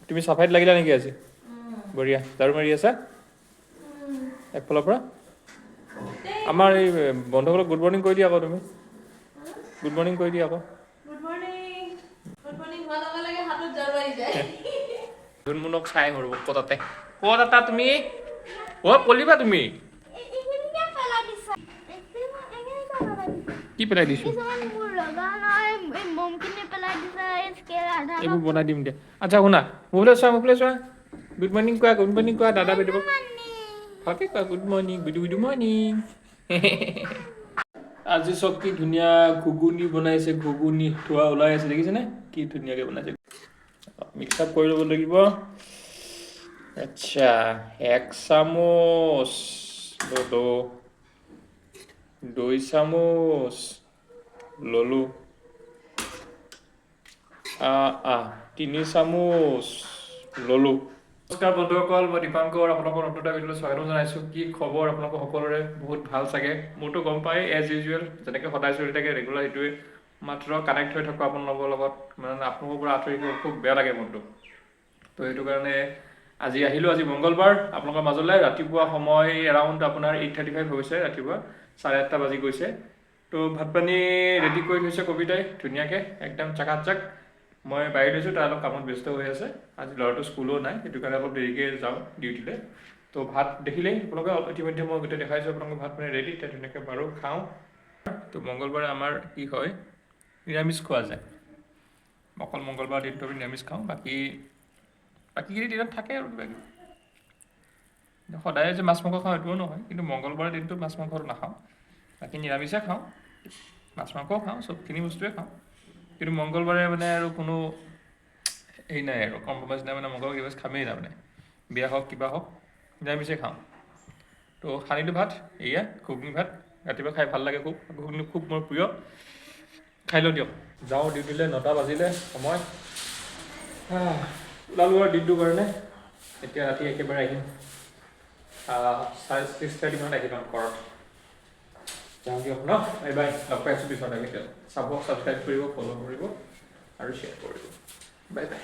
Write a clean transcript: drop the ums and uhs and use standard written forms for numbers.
তুমি চাফাইত লাগিলা নেকি আজি? বঢ়িয়া। ঝাৰু মাৰি আছা একফালৰ পৰা? আমাৰ এই বন্ধুসকলক গুড মৰ্ণিং কৈ দিয়া আকৌ তুমি। গুড মৰ্ণিং কৈ দিয়া আকৌ। গুণমুনক চাই সৰু কটাতে ক'ত এটা তুমি পলিবা তুমি কি পেলাই দিছো এইবোৰ বনাই দিম দিয়া। আচ্ছা শুনা মোলৈ চোৱা গুড মৰ্ণিং কোৱা দাদা বাইদেউ ভালকে কোৱা গুড মৰ্ণিং গুড মৰ্ণিং। আজি চব কি ধুনীয়া ঘুগুনি বনাইছে, ঘুগুনি ধোৱা ওলাই আছে দেখিছেনে কি ধুনীয়াকে বনাইছে। মিক্স আপ কৰি ল'ব লাগিব। আচ্ছা 1 চামুচ ললো, 2 চামুচ ললো, 3 চামুচ ললো। নমস্কাৰ বন্ধুসকল, মই দীপাংকৰ আপোনালোকৰ নতুন এটা ভিডিঅ'লৈ স্বাগতম জনাইছোঁ। কি খবৰ আপোনালোকৰ সকলোৰে? বহুত ভাল চাগে, মোৰতো গম পায় এজ ইউজুৱেল যেনেকৈ সদায় চলি থাকে ৰেগুলাৰ সেইটোৱে, মাত্ৰ কানেক্ট হৈ থাকোঁ আপোনালোকৰ লগত, মানে আপোনালোকৰ পৰা আঁতৰি খুব বেয়া লাগে মনটো। তো সেইটো কাৰণে আজি আহিলোঁ। আজি মংগলবাৰ আপোনালোকৰ মাজলৈ। ৰাতিপুৱা সময় এৰাউণ্ড আপোনাৰ 8:35 হৈছে, ৰাতিপুৱা 8:30 বাজি গৈছে। তো ভাত পানী ৰেডি কৰি থৈছে কবিতাই ধুনীয়াকৈ একদম চাকাক। মই বাঢ়ি লৈছোঁ, তাৰ অলপ কামত ব্যস্ত হৈ আছে। আজি ল'ৰাটো স্কুলো নাই, সেইটো কাৰণে অলপ দেৰিকৈ যাওঁ ডিউটিলৈ। তো ভাত দেখিলেই আপোনালোকে ইতিমধ্যে মই গোটেই দেখাইছোঁ আপোনালোকৰ ভাত মানে ৰেডি, এতিয়া ধুনীয়াকৈ বাৰু খাওঁ। তো মংগলবাৰে আমাৰ কি হয় নিৰামিষ খোৱা যায়, অকল মংগলবাৰ দিনটো আমি নিৰামিষ খাওঁ। বাকীখিনি দিনত থাকে আৰু কিবা কিবি। সদায় যে মাছ মাংস খাওঁ সেইটোও নহয়, কিন্তু মংগলবাৰৰ দিনটো মাছ মাংসটো নাখাওঁ, বাকী নিৰামিষে খাওঁ, মাছ মাংসও খাওঁ, চবখিনি বস্তুৱে খাওঁ। কিন্তু মংগলবাৰে মানে আৰু কোনো এই নাই আৰু কম্প্ৰমাইজ নাই, মানে মংগলবাৰ কিবা খামেই তাৰমানে, বিয়া হওক কিবা হওক নিৰামিষে খাওঁ। তো সানিলোঁ ভাত, এয়া ঘুগুনি ভাত, ৰাতিপুৱা খাই ভাল লাগে খুব, ঘুগুনি খুব মোৰ প্ৰিয়। খাই লওঁ দিয়ক, যাওঁ ডিউটিলৈ। 9টা বাজিলে সময়, ওলালোঁ আৰু দিনটোৰ কাৰণে। এতিয়া ৰাতি একেবাৰে আহিম 6:30 মানত আহি পাম ঘৰত। যাওঁ দিয়ক ন, বাই বাই, লগ পাই আছোঁ পিছত। আহিলে চাব, ছাবস্ক্ৰাইব কৰিব, ফ'ল' কৰিব আৰু শ্বেয়াৰ কৰিব। Bye bye.